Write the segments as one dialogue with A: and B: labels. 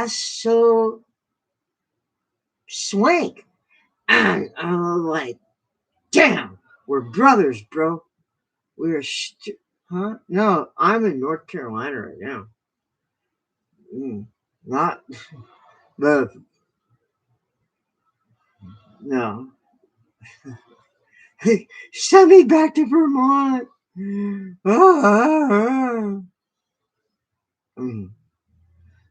A: So swank. And I'm like, damn, we're brothers, bro. We're, huh? No, I'm in North Carolina right now. Not, but no. Send me back to Vermont. Ah.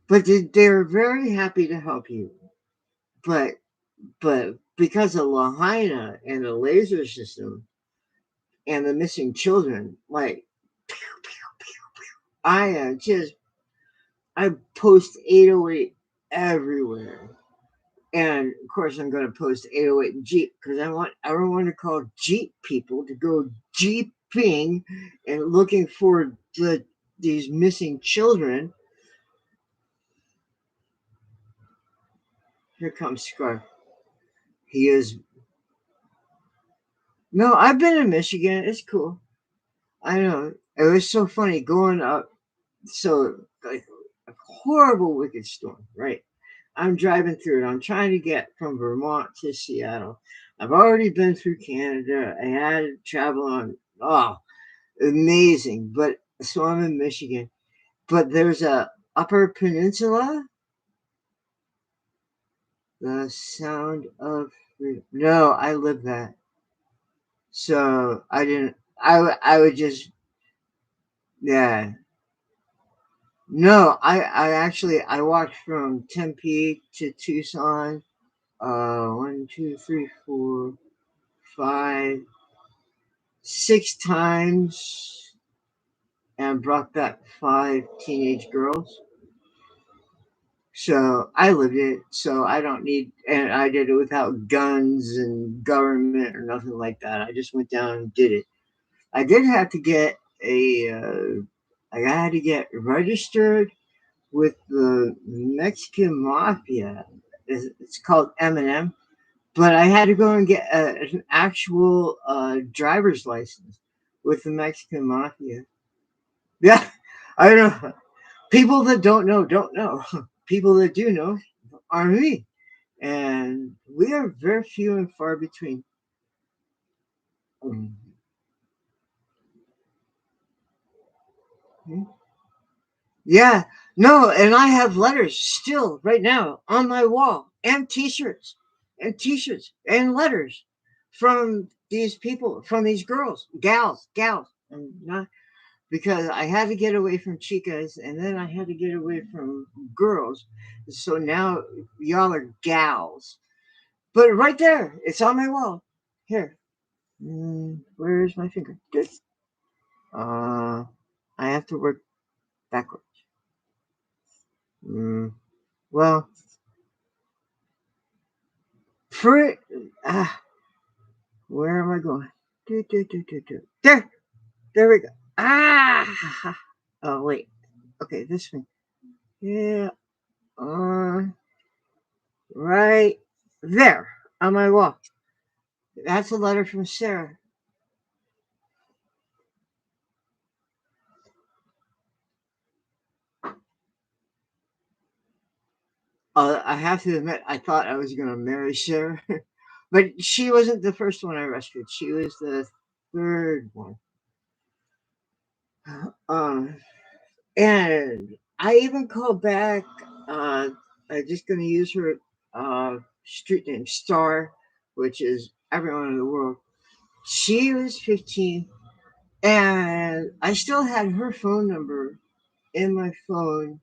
A: But they're very happy to help you. But because of Lahaina and the laser system and the missing children, like I I post 808 everywhere. And of course, I'm going to post 808 Jeep because I want everyone to call Jeep people to go jeeping and looking for these missing children. Here comes Scar. He is. No, I've been in Michigan. It's cool. I know. It was so funny going up. So, like, a horrible wicked storm, right? I'm driving through it. I'm trying to get from Vermont to Seattle. I've already been through Canada. I had to travel on. Oh, amazing. But so I'm in Michigan. But there's a Upper Peninsula, the sound of no, I live that. So I didn't. I would just yeah. No, I actually I walked from Tempe to Tucson. One, two, three, four, five, 6 times, and brought back 5 teenage girls. So I lived it. So I don't need, and I did it without guns and government or nothing like that. I just went down and did it. I did have to get I had to get registered with the Mexican mafia. It's called M&M, but I had to go and get an actual driver's license with the Mexican mafia. Yeah, I don't know. People that don't know don't know. People that do know are me, and we are very few and far between. Mhm. Yeah, no, and I have letters still right now on my wall, and T-shirts, and letters from these people, from these girls, gals, and not because I had to get away from chicas, and then I had to get away from girls. So now y'all are gals. But right there, it's on my wall. Here, where's my finger? Good. I have to work backwards. Mm, well, for it, ah, where am I going? There, there we go. Ah, oh wait. Okay, this one. Yeah, uh, right there on my wall. That's a letter from Sarah. I have to admit, I thought I was going to marry Sarah, but she wasn't the first one I rescued. She was the third one. Um, and I even called back. I'm just going to use her street name, Star, which is everyone in the world. She was 15, and I still had her phone number in my phone.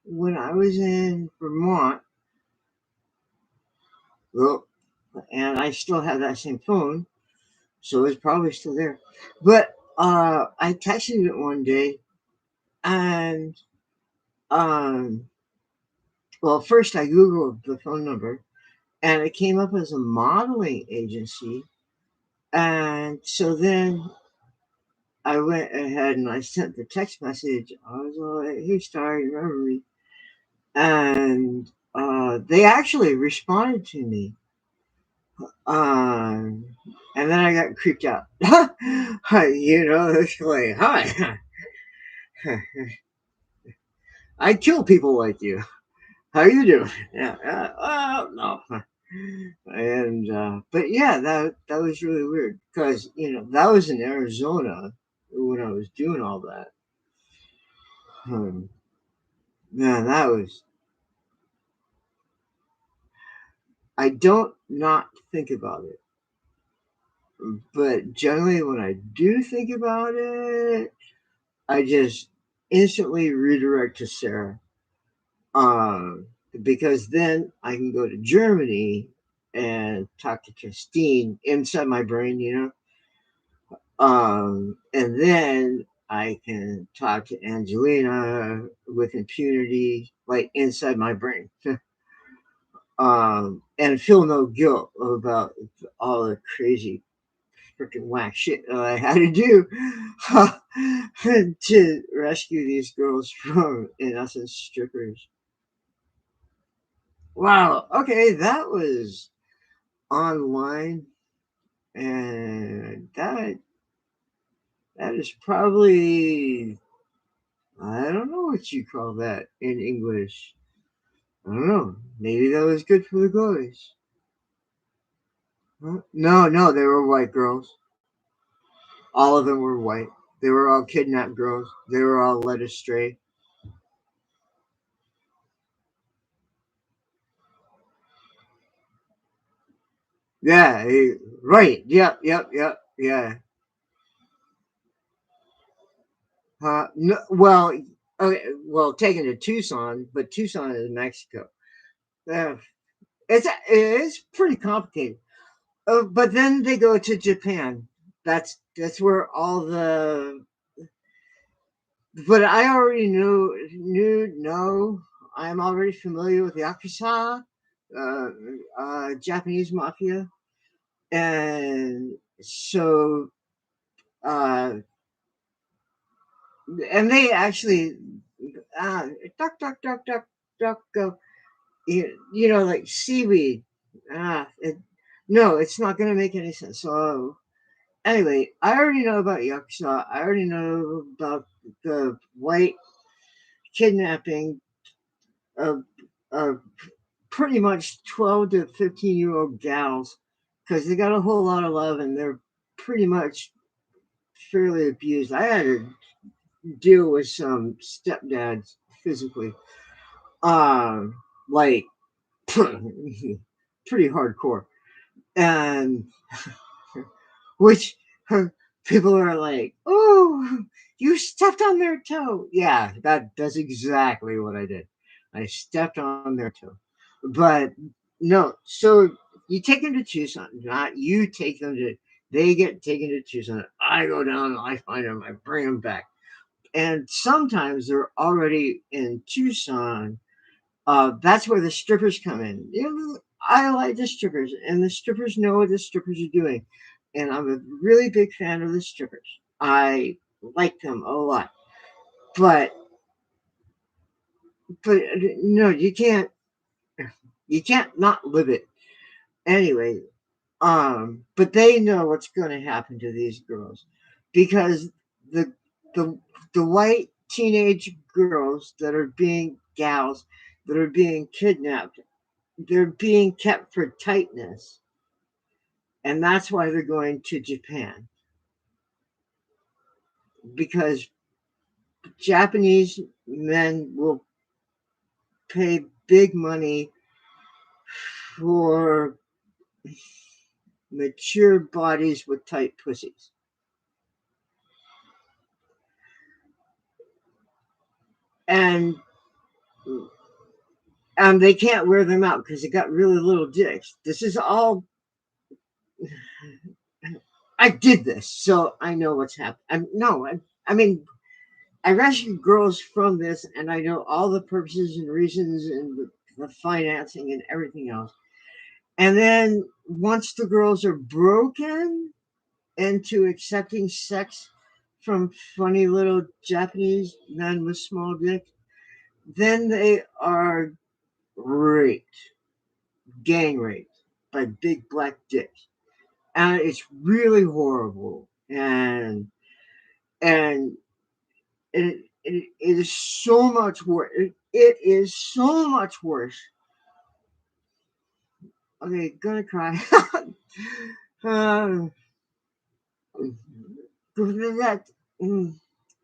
A: When I was in Vermont, well, and I still have that same phone, so it's probably still there. But I texted it one day, and um, well, first I googled the phone number, and it came up as a modeling agency, and so then I went ahead and I sent the text message. I was like, "Hey, Star, you remember me?" And they actually responded to me. Um, and then I got creeped out. It's like, hi, I kill people like you. How you doing? Yeah, no. And but yeah, that was really weird because that was in Arizona when I was doing all that. Um, Man, that was. I don't not think about it, but generally when I do think about it, I just instantly redirect to Sarah. Um, because then I can go to Germany and talk to Christine inside my brain. And then I can talk to Angelina with impunity, like inside my brain, and feel no guilt about all the crazy. freaking whack shit that I had to do to rescue these girls from, in essence, strippers. Wow. Okay, that was online, and that is probably, I don't know what you call that in English. I don't know. Maybe that was good for the guys. Huh? No, no, they were white girls. All of them were white. They were all kidnapped girls. They were all led astray. Yeah, right. Yep, yep, yep. Yeah. No, well, okay, well, taken to Tucson, but Tucson is Mexico. Uh, it's pretty complicated. But then they go to Japan. That's where all the. But I already know. I'm already familiar with Yakuza, uh, Japanese mafia, and so uh, and they actually duck duck duck duck duck go. Like seaweed. Ah, no, it's not going to make any sense. So anyway, I already know about Yakuza. I already know about the white kidnapping of, of pretty much 12 to 15-year-old gals because they got a whole lot of love and they're pretty much fairly abused. I had to deal with some stepdads physically, um, like pretty hardcore, and which people are like, "Oh, you stepped on their toe." Yeah, that's exactly what I did. I stepped on their toe. But no, so you take them to Tucson, not you take them to. They get taken to Tucson. I go down, I find them, I bring them back, and sometimes they're already in Tucson. That's where the strippers come in. I like the strippers, and the strippers know what the strippers are doing. And I'm a really big fan of the strippers. I like them a lot. But no, you can't not live it. Anyway, but they know what's going to happen to these girls because the the the white teenage girls that are being gals that are being kidnapped, they're being kept for tightness, and that's why they're going to Japan because Japanese men will pay big money for mature bodies with tight pussies. And they can't wear them out because they got really little dicks. This is all I did this, so I know what's happening. No, I mean I rescued girls from this, and I know all the purposes and reasons and the financing and everything else. And then once the girls are broken into accepting sex from funny little Japanese men with small dicks, then they are raped, gang raped by big black dicks, and it's really horrible. And it is so much worse. It is so much worse. Okay, gonna cry. um, that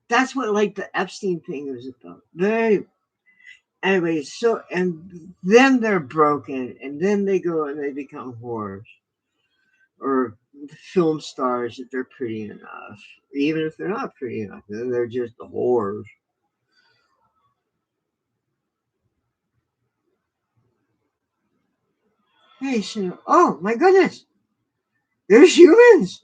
A: that's what like the Epstein thing was about. Anyway, so and then they're broken, and then they go and they become whores or film stars if they're pretty enough. Even if they're not pretty enough, then they're just the whores. Hey, so oh my goodness, there's humans.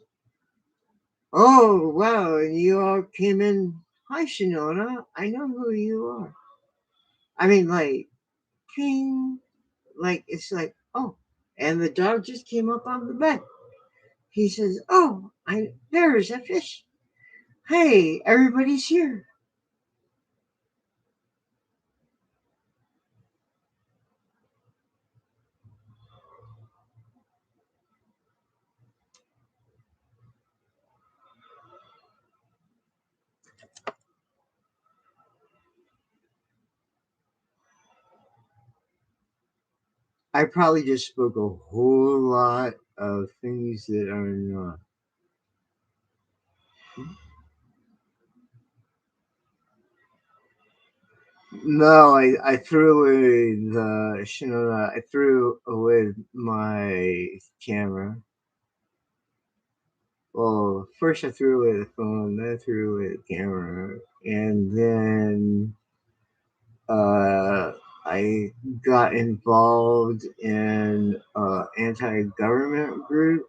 A: Oh wow, and you all came in. Hi, Shinona. I know who you are. I mean, like, ping, like it's like oh, and the dog just came up on the bed. He says, "Oh, there's a fish. Hey, everybody's here." I probably just spoke a whole lot of things that are not. No, I threw away the Shinoda. I threw away my camera. Well, first I threw away the phone, then I threw away the camera, and then I got involved in anti-government group,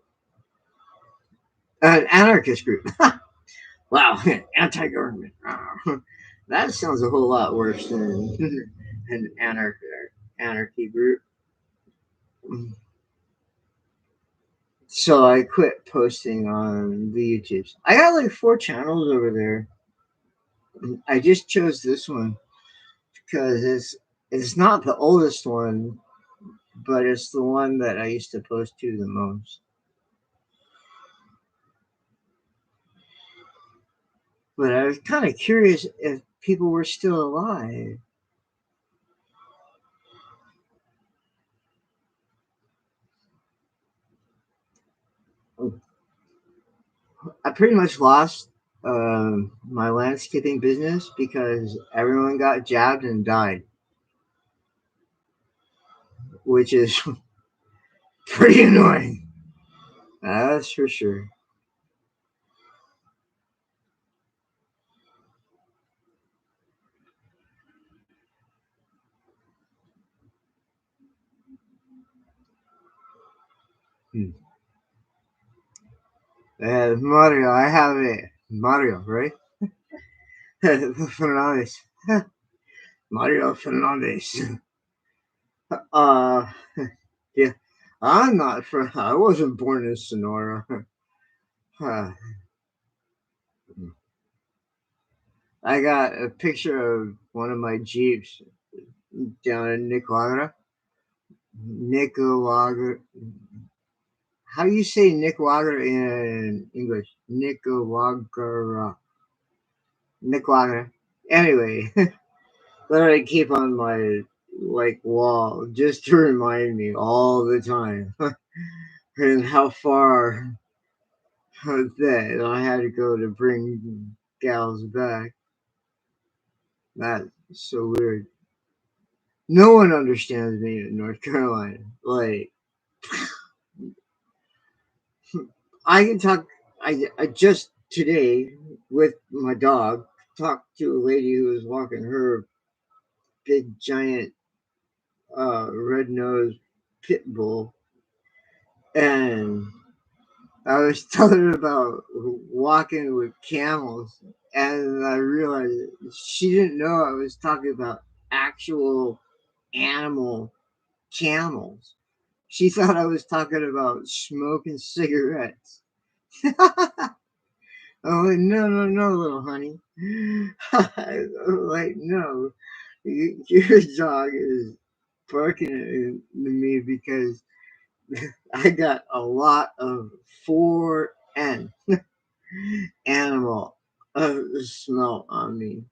A: an anarchist group. Wow, anti-government. That sounds a whole lot worse than an anarchy group. So I quit posting on the YouTubes. I got like 4 channels over there. I just chose this one because it's not the oldest one, but it's the one that I used to post to the most. But I was kind of curious if people were still alive. I pretty much lost my landscaping business because everyone got jabbed and died, which is pretty annoying. That's for sure. Hmm. Mario, I have it. Mario, right? Fernandez. Mario Fernandez. Uh, yeah. I'm not from. I wasn't born in Sonora. I got a picture of one of my Jeeps down in Nicaragua. Nicaragua. How do you say Nicaragua in English? Nicaragua. Nicaragua. Anyway, that I keep on my like wall just to remind me all the time and how far that I had to go to bring gals back. That's so weird. No one understands me in North Carolina. Like I can talk. I just today with my dog talked to a lady who was walking her big giant red nosed pit bull, and I was telling her about walking with camels, and I realized she didn't know I was talking about actual animal camels. She thought I was talking about smoking cigarettes. I'm like, no, no, no, little honey. I'm like, no, your dog is barking at me because I got a lot of 4N animal smell on me.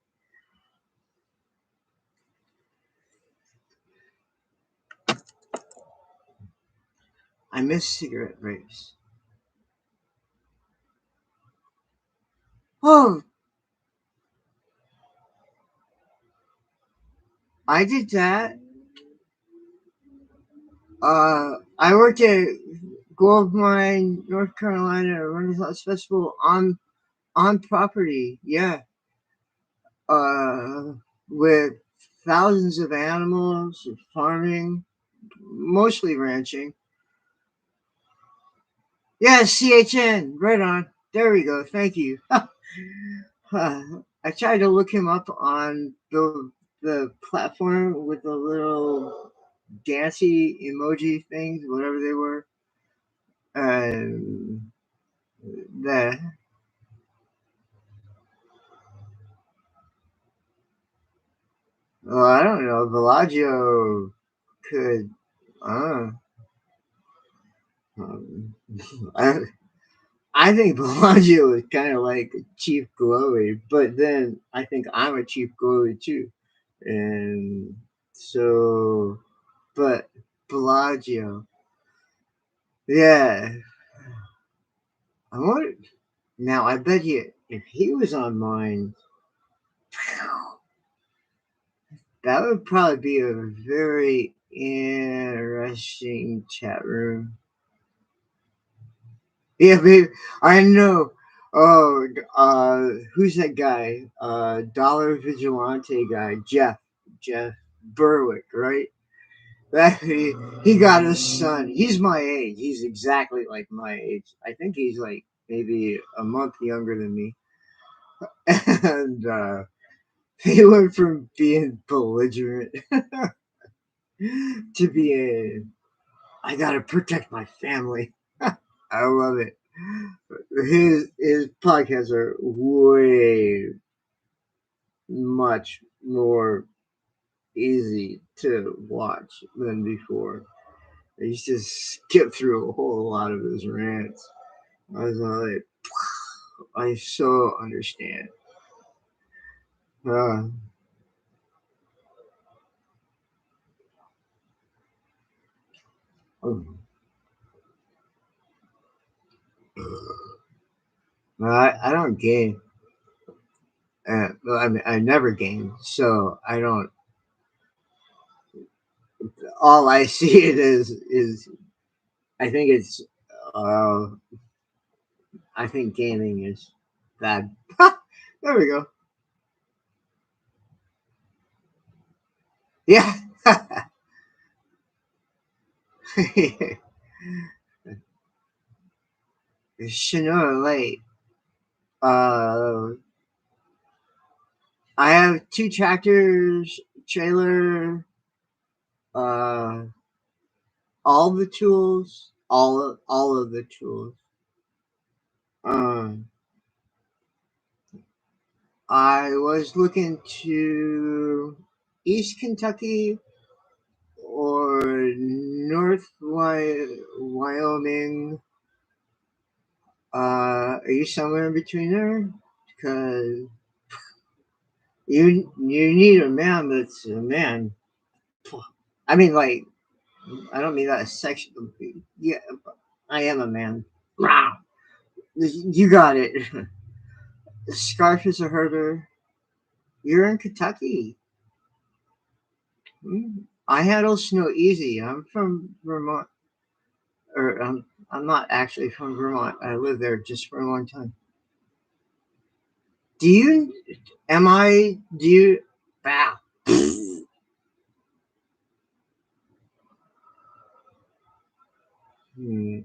A: I miss cigarette breaks. Oh, I did that. I worked at Gold Mine, North Carolina Renaissance Festival on property. Yeah, uh, with thousands of animals, farming, mostly ranching. Yeah, CHN, right on. There we go. Thank you. I tried to look him up on the platform with the little dancey emoji things, whatever they were. And The well, I don't know. Bellagio could. Uh, um, I I think Bellagio is kind of like Chief Glowy, but then I think I'm a Chief Glowy too, and so. But Bellagio, yeah. I wonder now. I bet you if he was on mine, that would probably be a very interesting chat room. Yeah, baby. I know. Oh, who's that guy? Dollar Vigilante guy, Jeff Berwick, right? That he got a son. He's my age. He's exactly like my age. I think he's like maybe a month younger than me. And he went from being belligerent to being, I gotta protect my family. I love it. His podcasts are way much more easy to watch than before. I used to skip through a whole lot of his rants. I was like, I so understand. Uh, I don't game. Well, I mean, I never game, so I don't. All I see it is. I think it's. Uh, I think gaming is bad. There we go. Yeah. Sooner or late. Uh, I have two tractors, trailer, uh, all the tools, all of the tools. Um, I was looking to East Kentucky or Wyoming. Are you somewhere in between there? Because you need a man that's a man. I mean, like, I don't mean that as sexual. Yeah, I am a man. Wow. You got it. Scarf is a herder. You're in Kentucky. I handle snow easy. I'm from Vermont, or I'm not actually from Vermont. I lived there just for a long time. Do you? Am I? Do you? Wow. Hmm.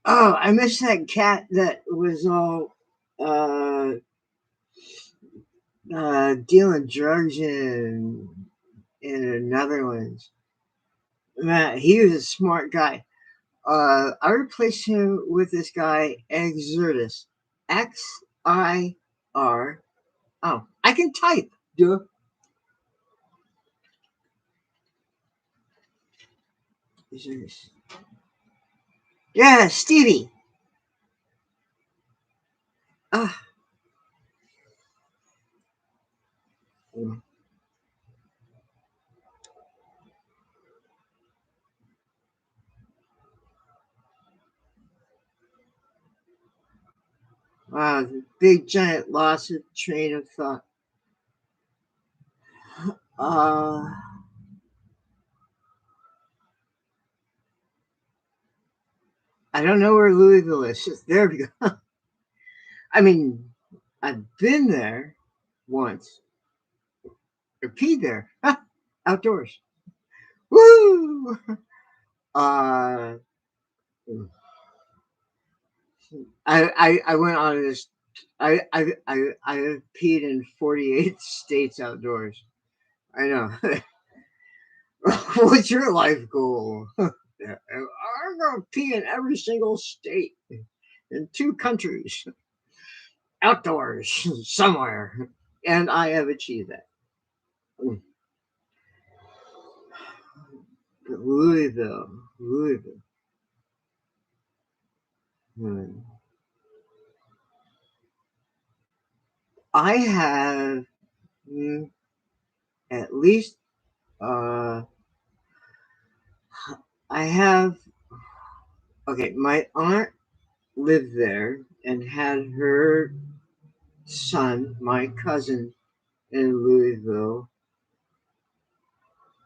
A: Oh, I miss that cat that was all uh, dealing drugs in the Netherlands. Man, he was a smart guy. I replaced him with this guy, Exertus. XIR. Oh, I can type. Duh. Exertus. Yeah, Stevie. Ah, wow, big giant loss of train of thought. Uh, I don't know where Louisville is. There we go. I mean, I've been there once. Or peed there. Outdoors. Woo! Uh, I went on this. I peed in 48 states outdoors. I know. What's your life goal? Yeah, I'm gonna pee in every single state in 2 countries, outdoors, somewhere, and I have achieved that. Louisville, Louisville. Hmm. I have at least uh, I have okay. My aunt lived there and had her son, my cousin, in Louisville,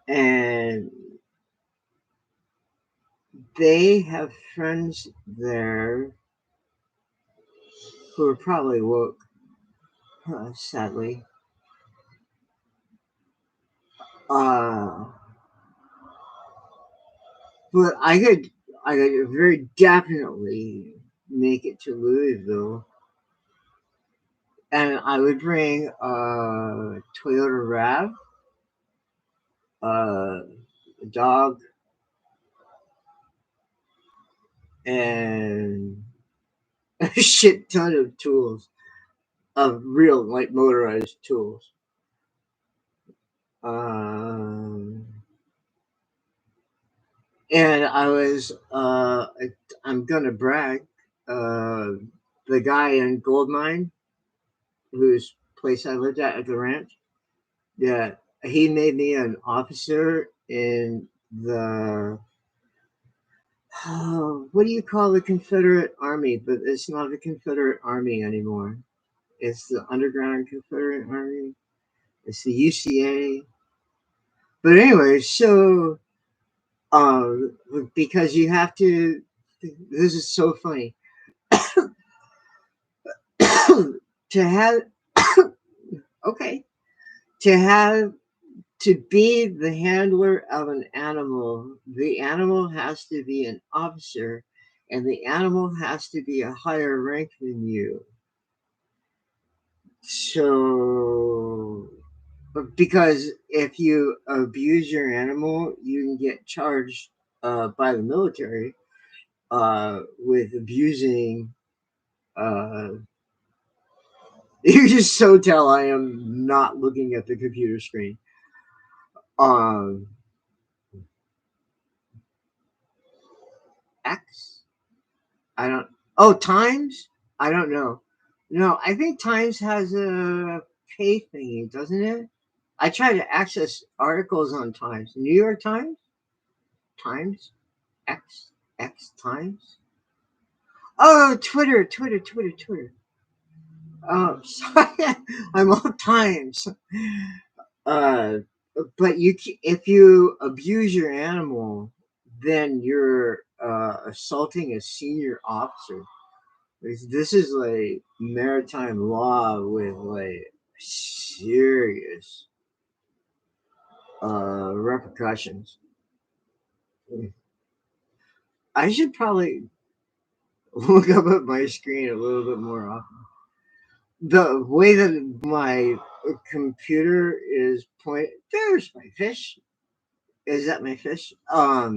A: and they have friends there who are probably woke, sadly. Uh, but I could very definitely make it to Louisville, and I would bring Toyota Rav, a dog, and a shit ton of tools, of real like motorized tools. Um, and I'm gonna brag, uh, the guy in Goldmine, whose place I lived at the ranch. Yeah, he made me an officer in the what do you call the Confederate Army? But it's not the Confederate Army anymore. It's the Underground Confederate Army. It's the UCA. But anyway, so um, because you have to. This is so funny to have. Okay, to have to be the handler of an animal, the animal has to be an officer, and the animal has to be a higher rank than you. So, because if you abuse your animal, you can get charged by the military with abusing. Uh, you just so tell I am not looking at the computer screen. Um, X? I don't. Oh, Times? I don't know. No, I think Times has a pay thingy, doesn't it? I try to access articles on Times. New York Times? Times? X? X Times? Oh, Twitter. Oh, sorry. I'm on Times. Uh, but if you abuse your animal, then you're assaulting a senior officer. This is like maritime law with like serious repercussions. I should probably look up at my screen a little bit more often. The way that my computer is there's my fish. Is that my fish? I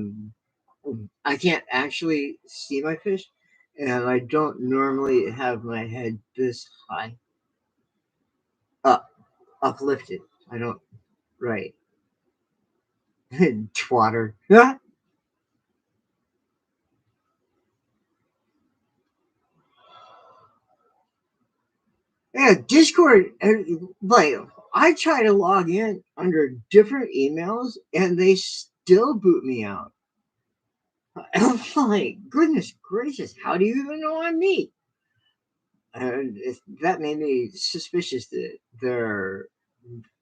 A: can't actually see my fish, and I don't normally have my head this high, up, uplifted. I don't. Right. Twatter. Yeah, Discord. Like, I try to log in under different emails, and they still boot me out. I'm like, goodness gracious, how do you even know I'm me? And that made me suspicious that they're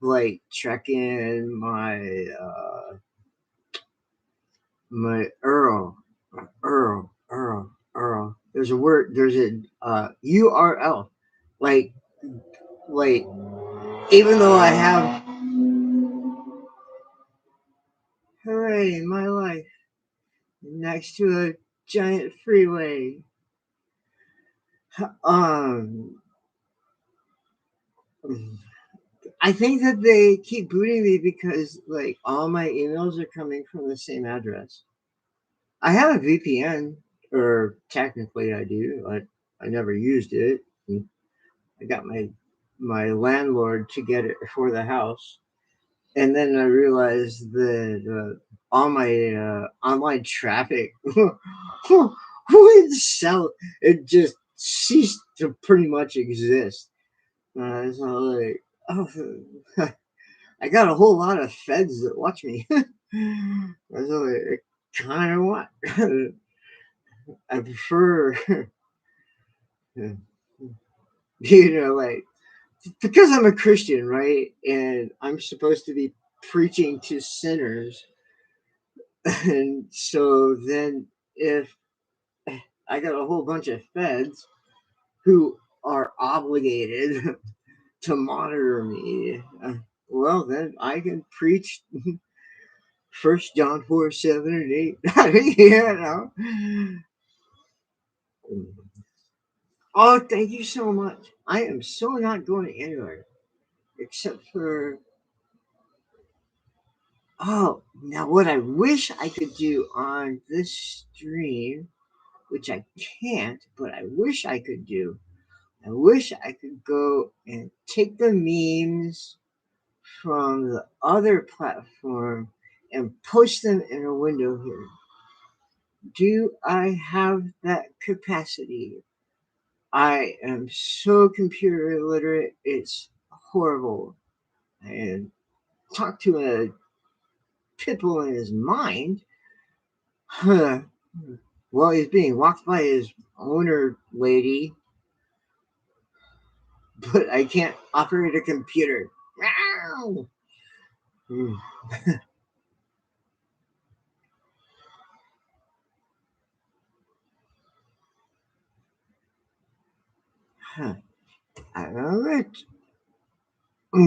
A: like checking my Earl. There's a word. There's a URL. Like like even though I have hooray my life next to a giant freeway. Um, I think that they keep booting me because like all my emails are coming from the same address. I have a VPN, or technically I do. I never used it. I got my landlord to get it for the house, and then I realized that all my online traffic would sell. It just ceased to pretty much exist. So like, oh, I got a whole lot of feds that watch me. So like, kind of what I prefer, like because I'm a Christian, right? And I'm supposed to be preaching to sinners. And so then if I got a whole bunch of feds who are obligated to monitor me, well, then I can preach First John 4, 7, and 8. You know? Oh, thank you so much. I am so not going anywhere except for. Oh, now what I wish I could do on this stream, which I can't, but I wish I could do. I wish I could go and take the memes from the other platform and post them in a window here. Do I have that capacity? I am so computer illiterate, it's horrible. And talk to a pitbull in his mind. Huh. Well, he's being walked by his owner lady, but I can't operate a computer. Meow. Hmm. Huh. I'm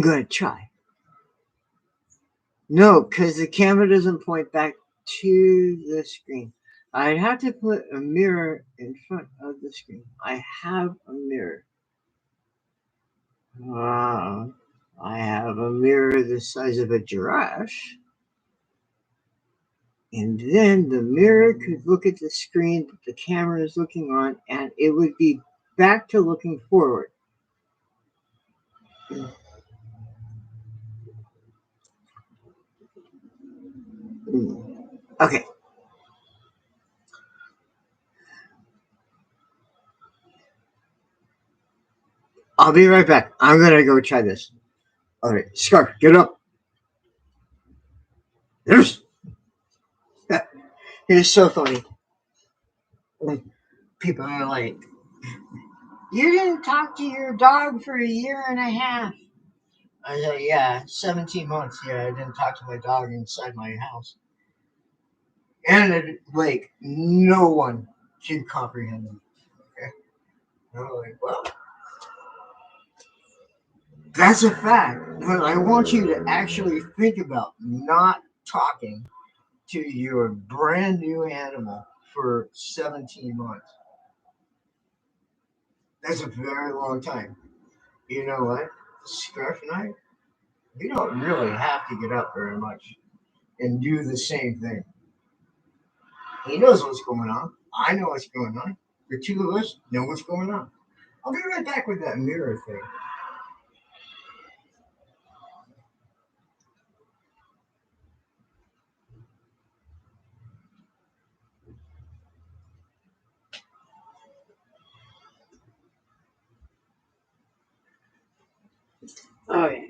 A: gonna try. No, because the camera doesn't point back to the screen. I'd have to put a mirror in front of the screen. I have a mirror. Uh, I have a mirror the size of a giraffe. And then the mirror could look at the screen that the camera is looking on, and it would be back to looking forward. Okay, I'll be right back. I'm gonna go try this. All right, Scarf, get up. There's. It is so funny. People are like, "You didn't talk to your dog for a year and a half." I said, "Yeah, 17 months. Yeah, I didn't talk to my dog inside my house." And like, no one can comprehend them. Okay? And I'm like, well, that's a fact. But I want you to actually think about not talking to your brand new animal for 17 months. That's a very long time. You know what? Scarf and I, we don't really have to get up very much and do the same thing. He knows what's going on. I know what's going on. The two of us know what's going on. I'll be right back with that mirror thing. Oh, yeah.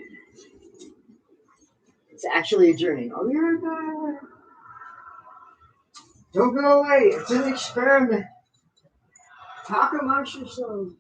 A: It's actually a journey. I'll be right back. Don't go away. It's an experiment. Talk amongst yourselves.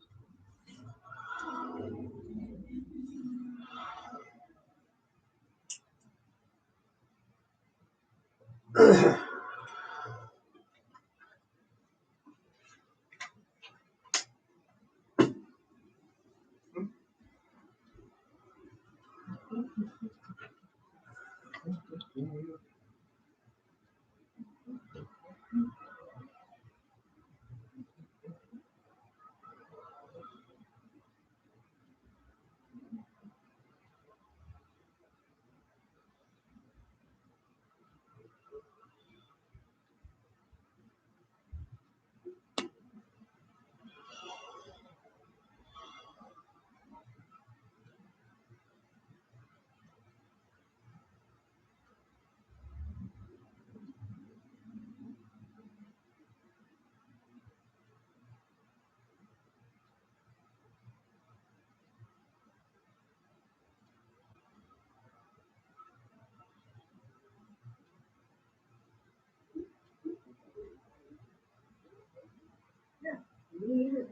A: Okay,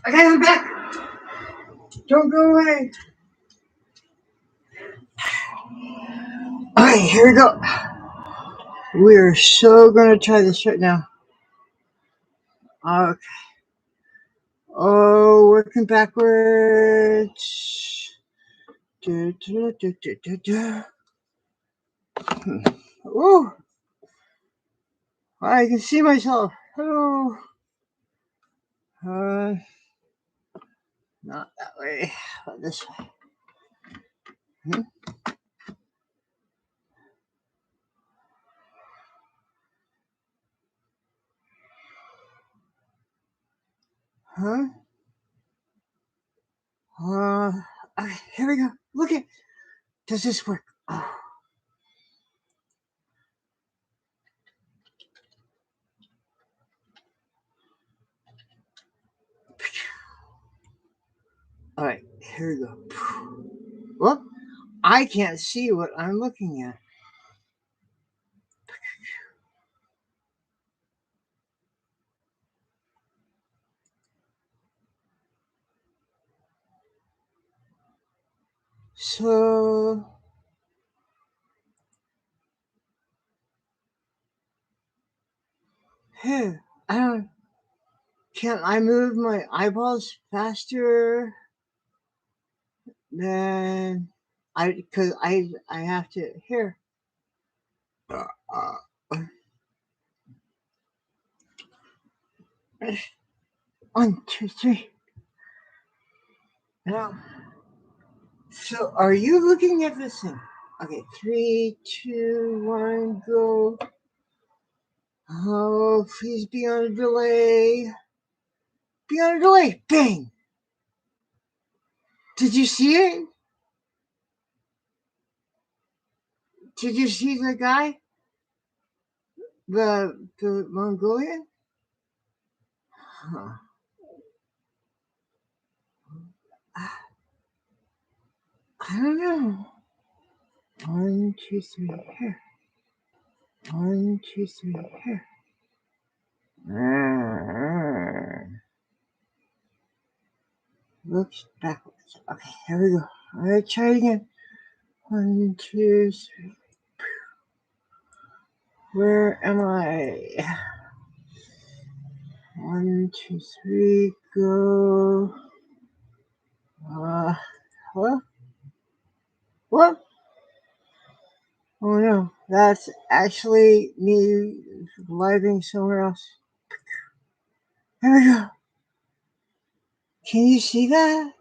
A: I'm back. Don't go away. Alright, here we go. We're so gonna try this right now. Okay. Oh, working backwards. Oh, I can see myself. Hello. Not that way, but this way. Huh? Okay, here we go. Look at. Does this work? Oh. All right, here we go. Well, I can't see what I'm looking at. So, here, I don't. Can't I move my eyeballs faster than I? Because I have to here. Uh, 1, 2, 3. Now, so are you looking at this thing? Okay, 3, 2, 1, go. Oh, please be on a delay. Be on a delay. Bang. Did you see it? Did you see the guy? The Mongolian? Huh. I don't know. 1, 2, 3, here. 1, 2, 3, here. Looks backwards. Okay, here we go. Alright, try it again. 1, 2, 3. Where am I? 1, 2, 3, go. What? What? Oh no, that's actually me living somewhere else. Here we go. Can you see that?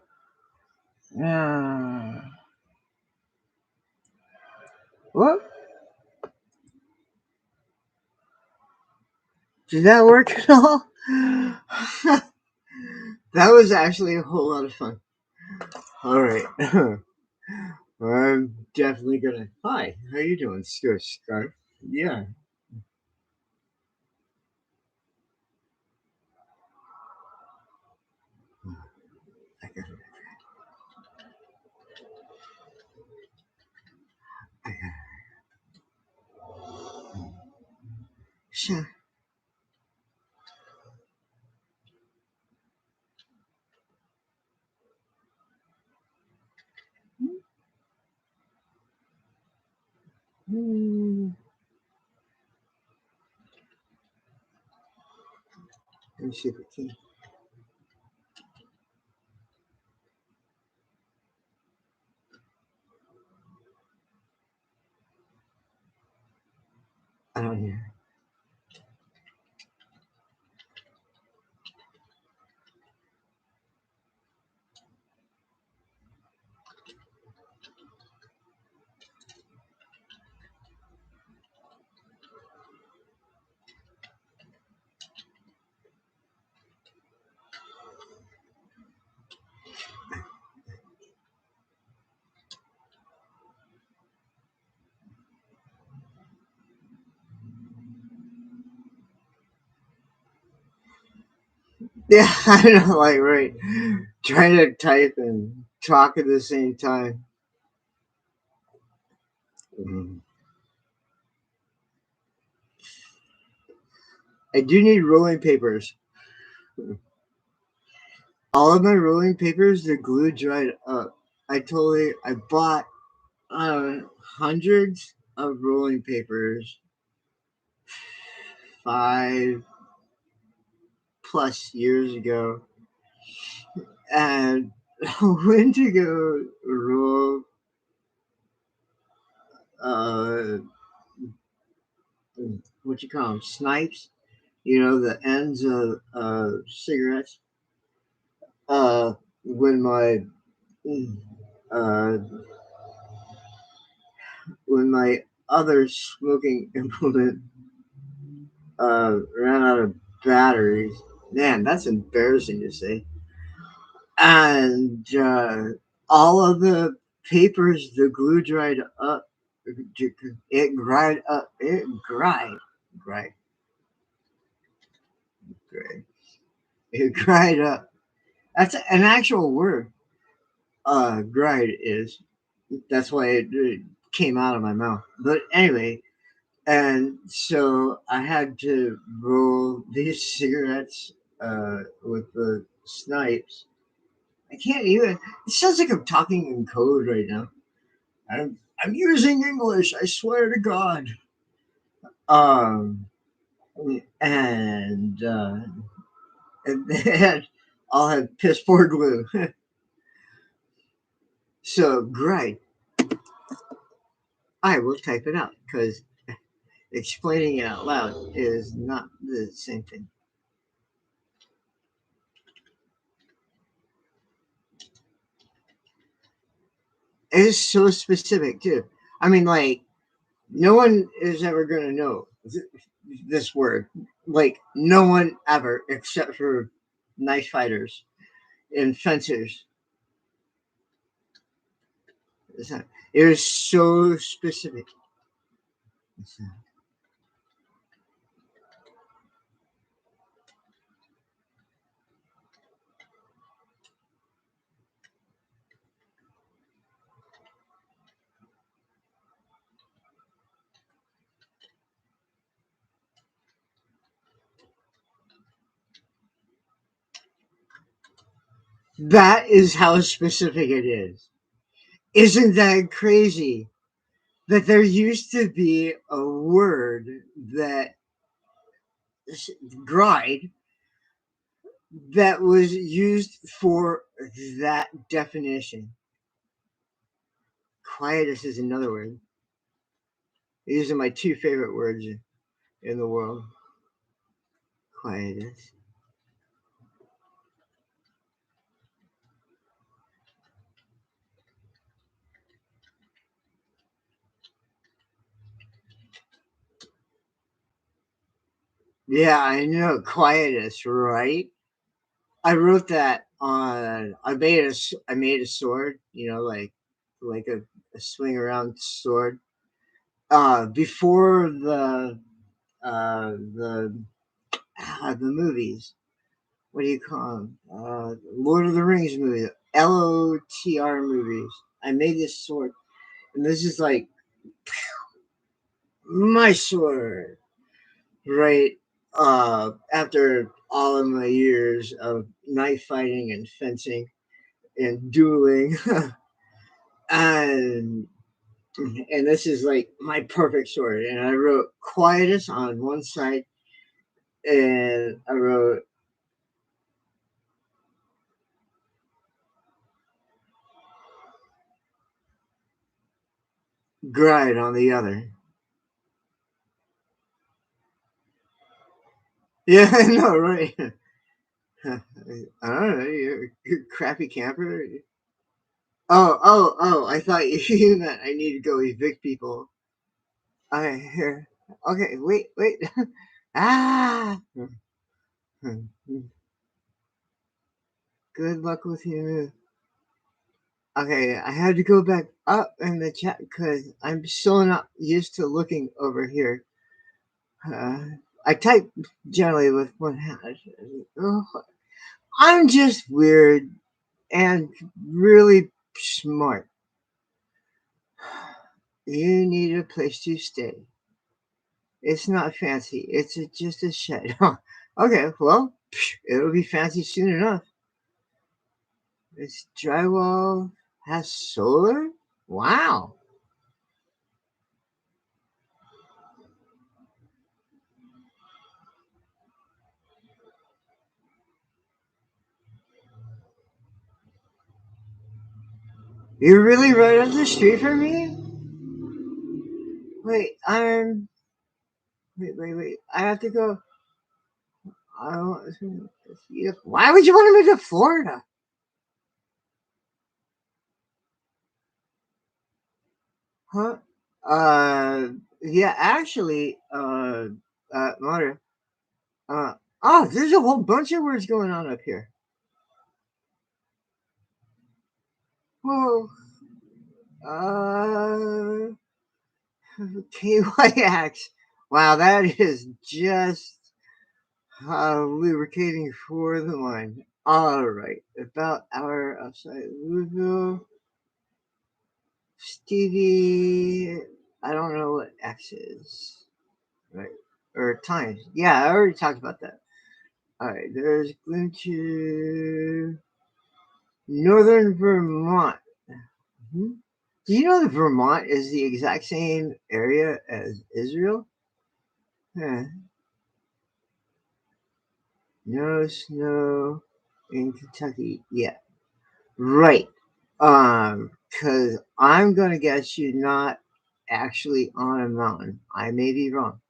A: What? Did that work at all? That was actually a whole lot of fun. Alright. I'm definitely gonna. Hi, how you doing, Scarf? Yeah. I got it. I got it. Sure. Let me see if it can. I don't hear. Yeah, I know, like, right. Trying to type and talk at the same time. Mhm. I do need rolling papers. All of my rolling papers, the glue dried up. I bought hundreds of rolling papers 5+ years ago, and went to go roll uh, what you call them, snipes. You know, the ends of cigarettes. Uh, when my uh, when my other smoking implement ran out of batteries. Man, that's embarrassing to say. And all of the papers, the glue dried up. It dried up. It gried, gried. It dried up. That's an actual word. Gried is. That's why it came out of my mouth. But anyway, and so I had to roll these cigarettes with the snipes. I can't even. It sounds like I'm talking in code right now. I'm using English. I swear to God. Um, and and then I'll have piss poor glue. So great. I will type it out because explaining it out loud is not the same thing. It is so specific too. I mean, like no one is ever going to know this word. Like no one ever, except for knife fighters and fencers. It is so specific. That is how specific it is. Isn't that crazy? That there used to be a word that gried that was used for that definition. Quietus is another word. These are my two favorite words in the world. Quietus. Yeah, I know. Quietus, right? I wrote that on. I made a sword. You know, like a swing around sword. Before the the movies. What do you call them? Lord of the Rings movies. LOTR movies. I made this sword, and this is like my sword, right? After all of my years of knife fighting and fencing and dueling, and this is like my perfect sword. And I wrote Quietus on one side, and I wrote Gride on the other. Yeah, I know, right? I don't know. You're a crappy camper. Oh! I thought you meant I need to go evict people. Okay, here. Okay, wait. Ah! Good luck with you. Okay, I had to go back up in the chat because I'm so not used to looking over here. Uh, I type generally with one hand. Oh, I'm just weird. and really smart. You need a place to stay. It's not fancy. Just a shed. Okay, well, it'll be fancy soon enough. This drywall has solar? Wow. You're really right up the street from me? Wait, wait. I have to go. I don't, why would you want to move to Florida? Huh? Yeah, actually, Mother, uh, oh, there's a whole bunch of words going on up here. Well, uh, KYX. Wow, that is just lubricating for the mind. All right, about our outside Louisville. Stevie, I don't know what X is. Right. Or times. Yeah, I already talked about that. All right, there's going to Northern Vermont. Mhm. Do you know that Vermont is the exact same area as Israel? Yeah. No snow in Kentucky yet. Right. Because I'm gonna guess you're not actually on a mountain. I may be wrong.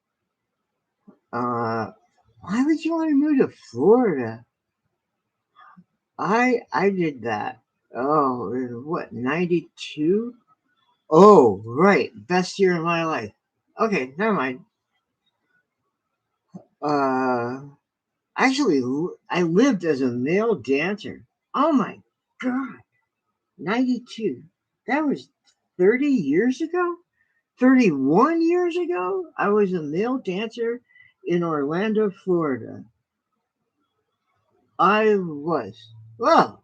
A: Uh, why would you want to move to Florida? I did that. Oh, in what, 92? Oh, right. Best year of my life. Okay, never mind. Uh, actually, I lived as a male dancer. Oh my God. 92. That was 30 years ago? 31 years ago? I was a male dancer in Orlando, Florida. I was. Well,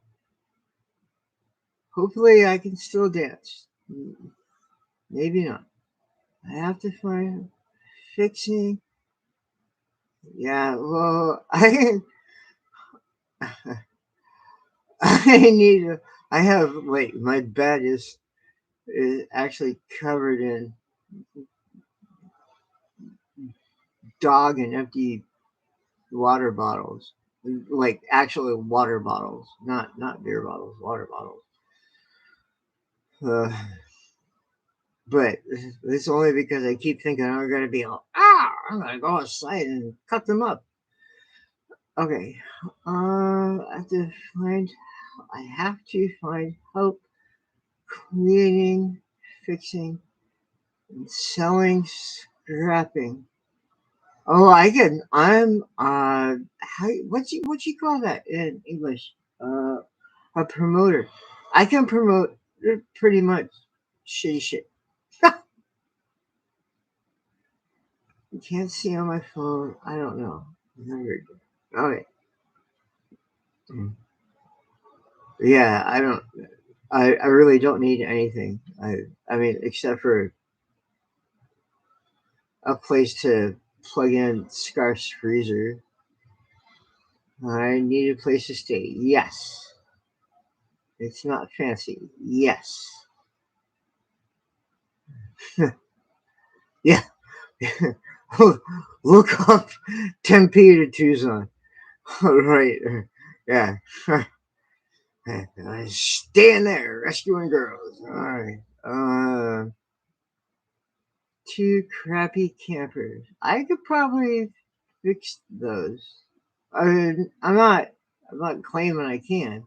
A: hopefully I can still dance. Maybe not. I have to find fixing. Yeah, well, I need to. I have wait. My bed is actually covered in dog and empty water bottles, like actually water bottles, not beer bottles, water bottles. Uh, but it's only because I keep thinking I'm gonna be all, I'm gonna go outside and cut them up. Okay, I have to find. I have to find help cleaning, fixing, and selling, scrapping. Oh, I can. I'm how what you call that in English? A promoter. I can promote pretty much shitty shit. You can't see on my phone. I don't know. Never. Okay. Mm. Yeah, I don't. I really don't need anything. I mean, except for a place to plug in Scarf's freezer. I need a place to stay. Yes. It's not fancy. Yes. Yeah. Look up Tempe to Tucson. Right. Yeah. Staying there, rescuing girls. All right. Two crappy campers. I could probably fix those. I mean, I'm not claiming I can,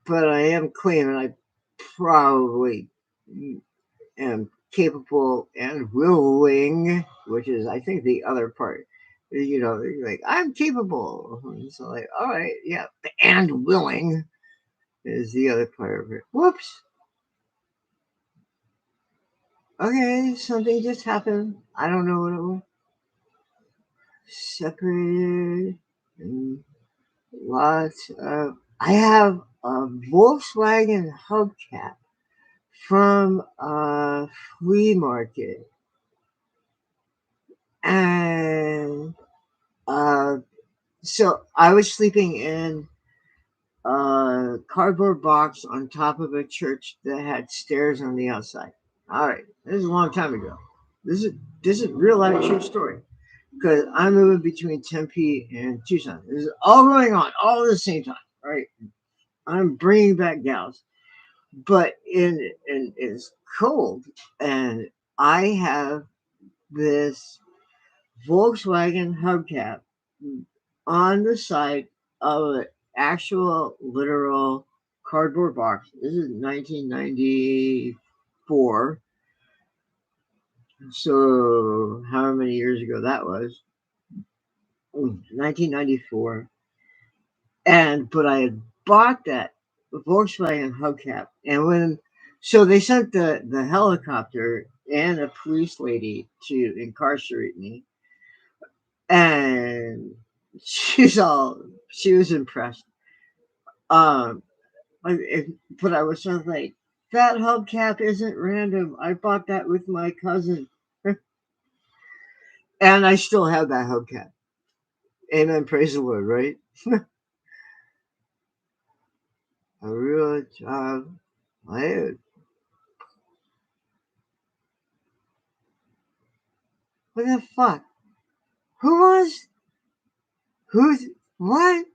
A: but I am claiming I probably am capable and willing, which is I think the other part. You're like I'm capable. So like, all right, yeah, and willing is the other part of it. Whoops. Okay, something just happened. I don't know what it was. Separated and lots of. I have a Volkswagen hubcap from a flea market, and uh, so I was sleeping in a cardboard box on top of a church that had stairs on the outside. All right, this is a long time ago. This is this is real life true story because I'm moving between Tempe and Tucson. This is all going on all at the same time. Right, I'm bringing back gals, but in it's cold, and I have this Volkswagen hubcap on the side of an actual literal cardboard box. This is 1994. So, how many years ago that was? 1994. But I had bought that Volkswagen hubcap. And so they sent the helicopter and a police lady to incarcerate me. And she was impressed. Um, but I was sort of like, that hubcap isn't random. I bought that with my cousin. And I still have that hubcap. Amen. Praise the Lord, right? A real job. I, what the fuck? Who was? Who's? What?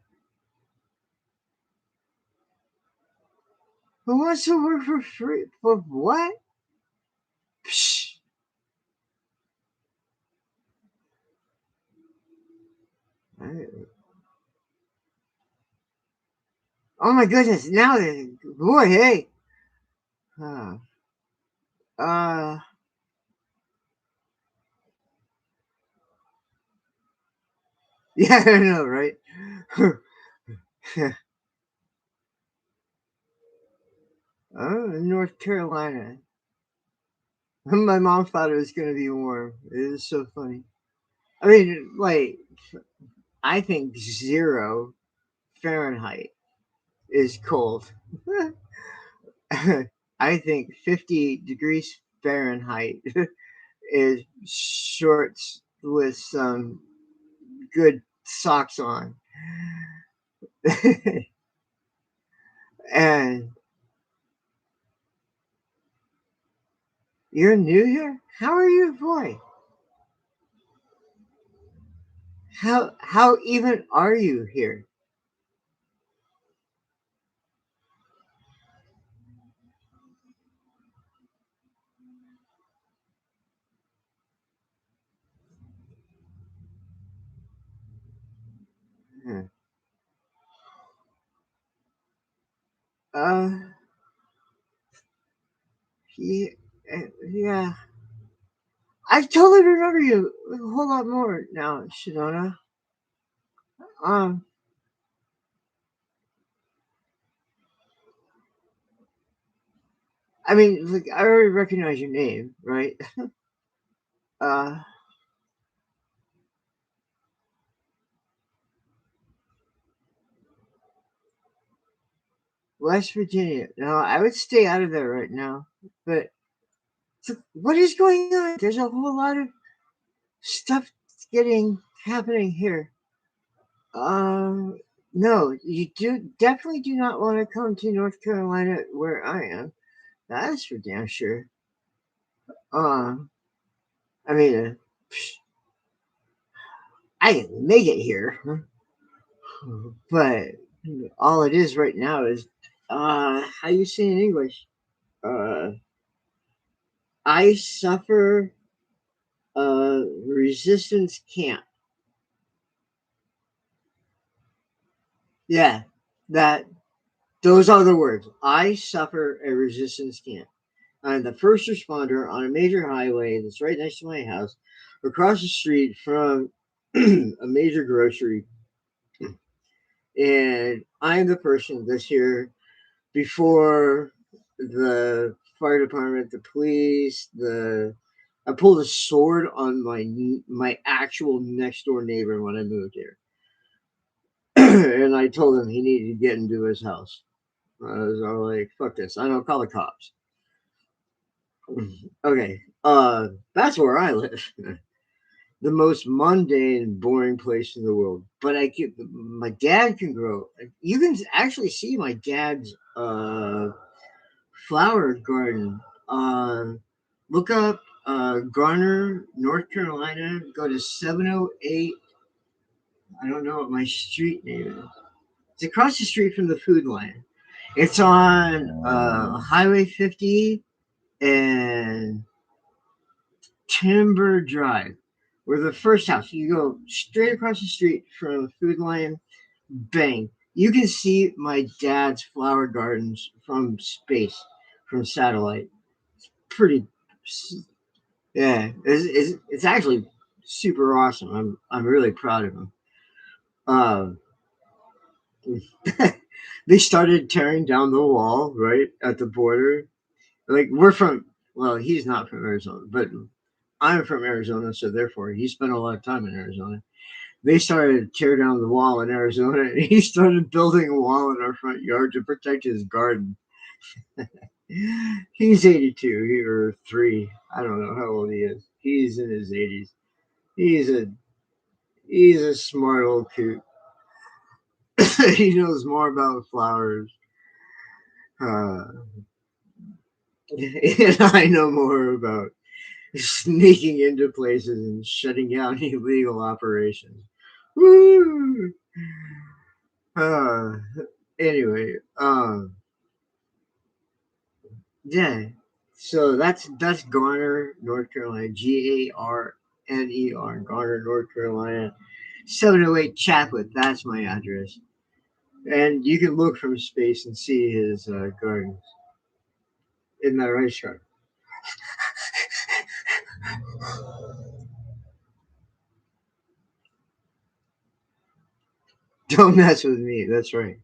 A: Who wants to work for free? For what? Psh, I- oh my goodness. Now, boy, hey. Uh, uh, yeah, I know, right? Oh, North Carolina. My mom thought it was going to be warm. It is so funny. I mean, like, I think 0 Fahrenheit is cold. I think 50 degrees Fahrenheit is shorts with some good socks on. And you're new here? How are you, boy? How even are you here? Uh, yeah, yeah. I totally remember you a whole lot more now, Shadona. Um, I mean, like, I already recognize your name, right? Uh, West Virginia. No, I would stay out of there right now. But so what is going on? There's a whole lot of stuff getting happening here. Um, no, you definitely do not want to come to North Carolina where I am. That's for damn sure. Um, I mean, I can make it here, but all it is right now is how you say in English. Uh, I suffer a resistance camp. Yeah, that those are the words. I suffer a resistance camp. I'm the first responder on a major highway that's right next to my house, across the street from a major grocery, and I'm the person that's here before the fire department, the police, the I pulled a sword on my actual next door neighbor when I moved here. and I told him he needed to get into his house. I was all like, "Fuck this! I don't call the cops." Okay, that's where I live. The most mundane, boring place in the world. But my dad can grow. You can actually see my dad's flower garden. Uh, Look up Garner, North Carolina. Go to 708. I don't know what my street name is. It's across the street from the Food Lion. It's on Highway 50 and Timber Drive. We're the first house. You go straight across the street from the Food Lion, bang. You can see my dad's flower gardens from space, from satellite. Pretty, yeah. It's actually super awesome. I'm really proud of him. Uh, they started tearing down the wall right at the border. Like we're from, well, he's not from Arizona, but I'm from Arizona, so therefore he spent a lot of time in Arizona. They started to tear down the wall in Arizona, and he started building a wall in our front yard to protect his garden. He's 82 or 3. I don't know how old he is. He's in his 80s. He's a he's a smart old coot. He knows more about flowers. Uh, and I know more about sneaking into places and shutting down illegal operations. Woo! Uh, anyway, yeah. So that's Garner, North Carolina. Garner, Garner, North Carolina. 708 Chaplet. That's my address. And you can look from space and see his gardens. Isn't that right, Shark? Don't mess with me. That's right.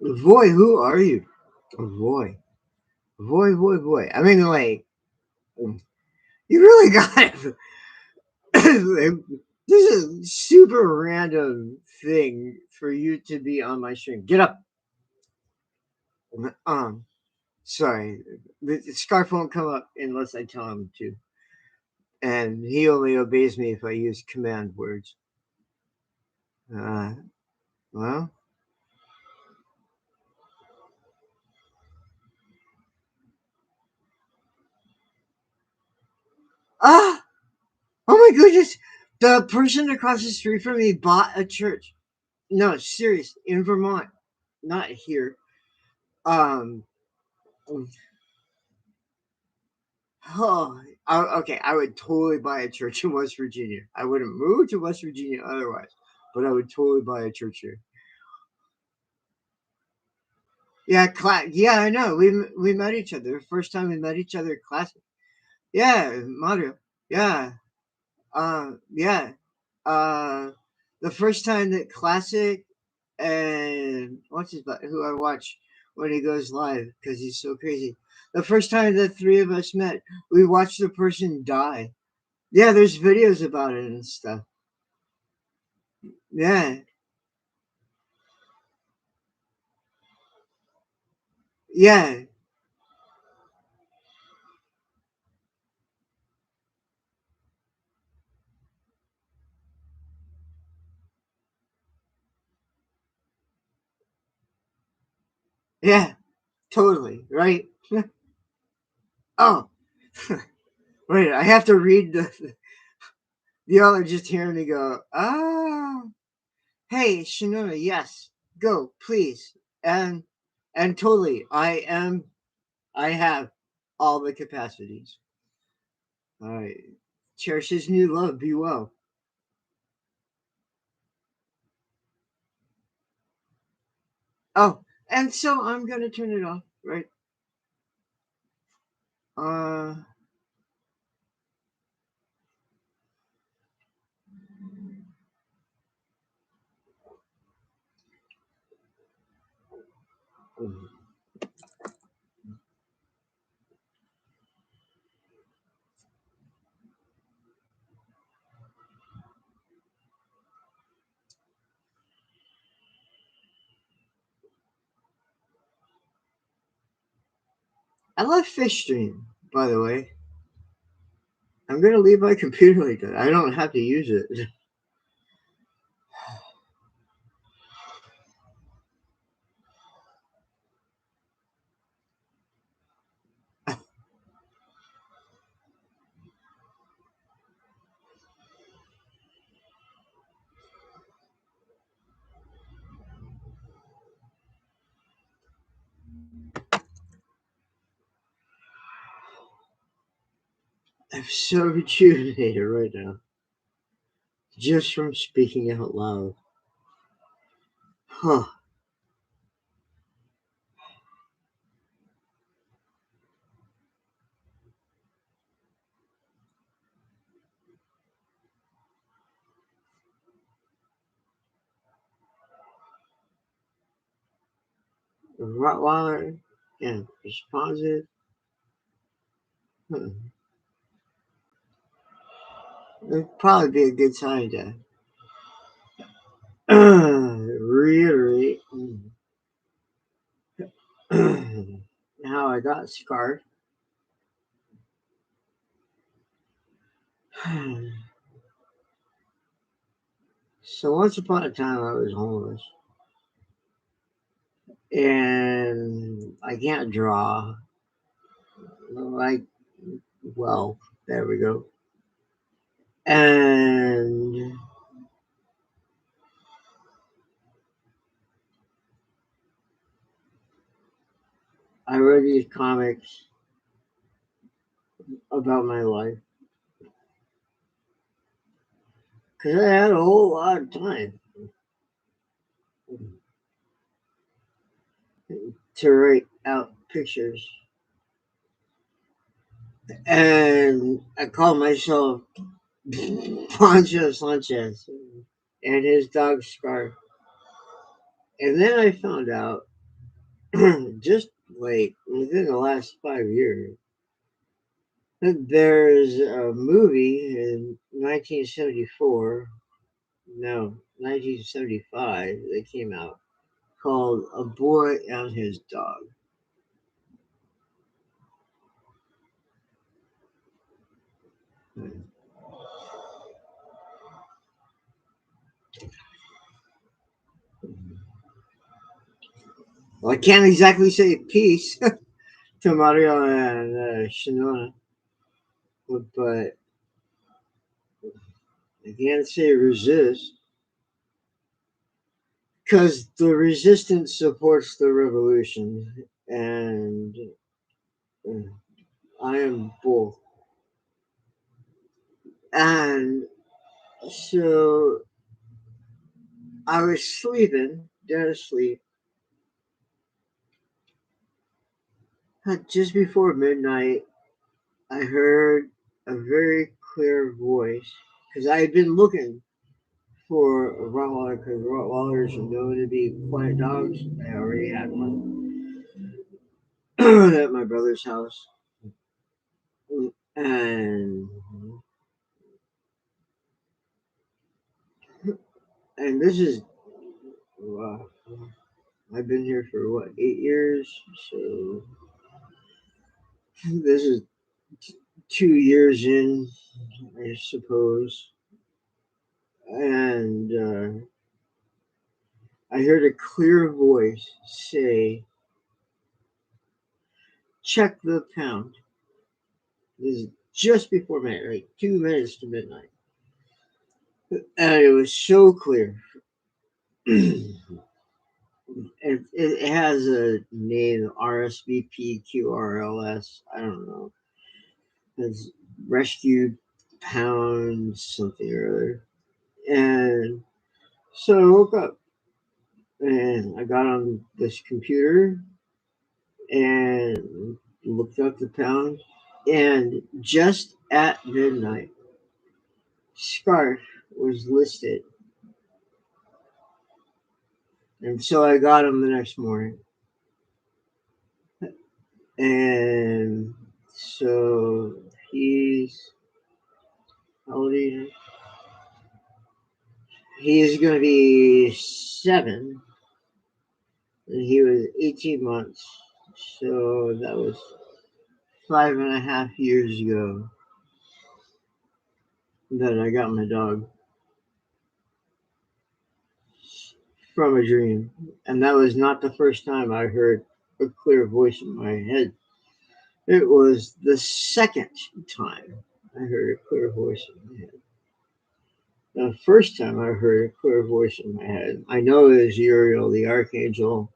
A: Voy, who are you? Voy. Voy. I mean, like, you really got it. This is a super random thing for you to be on my stream. Get up. Um, Sorry, the scarf won't come up unless I tell him to, and he only obeys me if I use command words. Uh, well, ah, oh my goodness, the person across the street from me bought a church. No, serious, in Vermont, not here. Um, oh, okay. I would totally buy a church in West Virginia. I wouldn't move to West Virginia otherwise, but I would totally buy a church here. Yeah, yeah, I know. We met each other. The first time we met each other at class. Yeah, Mario. Yeah. Yeah. Uh, the first time that Classic and who I watch when he goes live because he's so crazy. The first time the three of us met, we watched the person die. Yeah, there's videos about it and stuff. Yeah, yeah, yeah, totally, right? Oh, wait, I have to read y'all are just hearing me go, ah, hey, Shinoda, yes, go, please. And, and totally, I have all the capacities. All right. Cherish his new love, be well. Oh, and so I'm going to turn it off, right? Uh, I love fish stream, by the way. I'm gonna leave my computer like that. I don't have to use it. I'm so rejuvenated right now, just from speaking out loud. Huh. Rottweiler and responsive. Hmm. It'd probably be a good time to reiterate how I got scarred. So once upon a time, I was homeless, and I can't draw. Like, well, there we go. And I read these comics about my life because I had a whole lot of time to write out pictures. And I call myself Pancho Sanchez and his dog Scar. And then I found out, just like within the last 5 years, that there's a movie in 1974, no, 1975, that came out called A Boy and His Dog. Well, I can't exactly say peace to Mario and Shinoda, but I can't say resist because the resistance supports the revolution, and uh, I am both. And so I was sleeping, dead asleep, just before midnight. I heard a very clear voice because I had been looking for a Rottweiler because Rottweilers are known to be quiet dogs. I already had one at my brother's house, and this is uh, I've been here for what 8 years, so this is 2 years in, I suppose, and I heard a clear voice say, "Check the pound." This is just before midnight, like 2 minutes to midnight, and it was so clear. It has a name, RSVPQRLS. I don't know. It's rescued pound something or other. And so I woke up and I got on this computer and looked up the pound. And just at midnight, Scarf was listed. And so I got him the next morning. And so he's, how old is he? He is going to be 7, and he was 18 months. So that was 5.5 years ago that I got my dog from a dream. And that was not the first time I heard a clear voice in my head. It was the second time I heard a clear voice in my head. The first time I heard a clear voice in my head, I know it was Uriel, the archangel,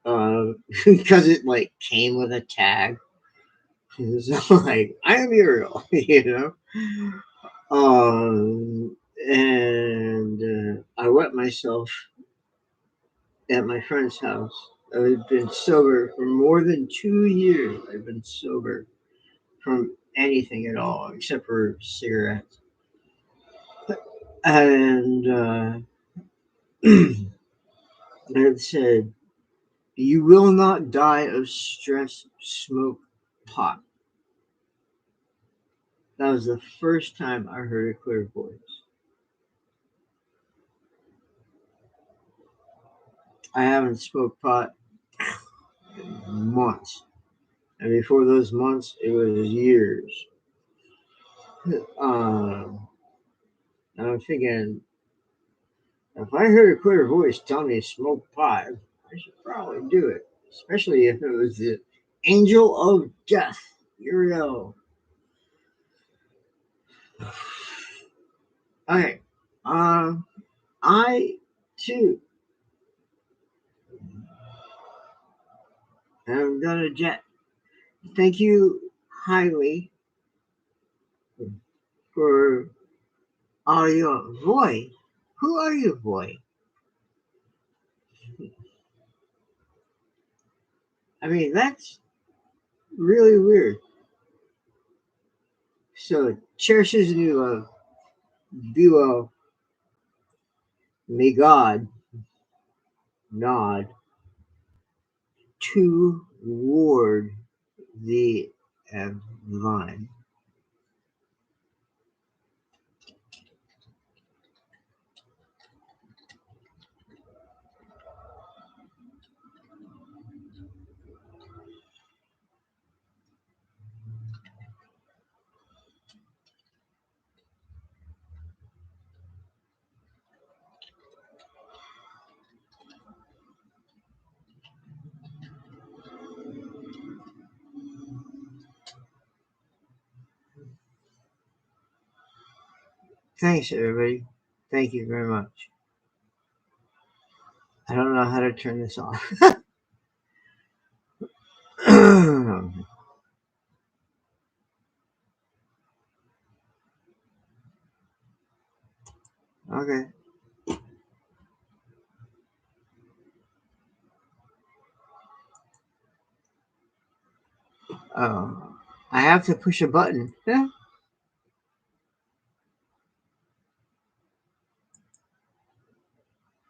A: because it like came with a tag. So like, I am Uriel, and I wet myself at my friend's house. I've been sober for more than 2 years. I've been sober from anything at all except for cigarettes. And it said, "You will not die of stress. Smoke pot." That was the first time I heard a clear voice. I haven't smoked pot in months, and before those months, it was years. Um, and I'm thinking, if I heard a clear voice telling me to smoke pot, I should probably do it, especially if it was the angel of death, Uriel. Okay, um, I too am gonna jet. Thank you highly for all your voice. Who are you, boy? I mean, that's really weird. So, cherishes new love. Be well. May God nod toward the vine. Thanks, everybody. Thank you very much. I don't know how to turn this off. Okay. Oh, I have to push a button.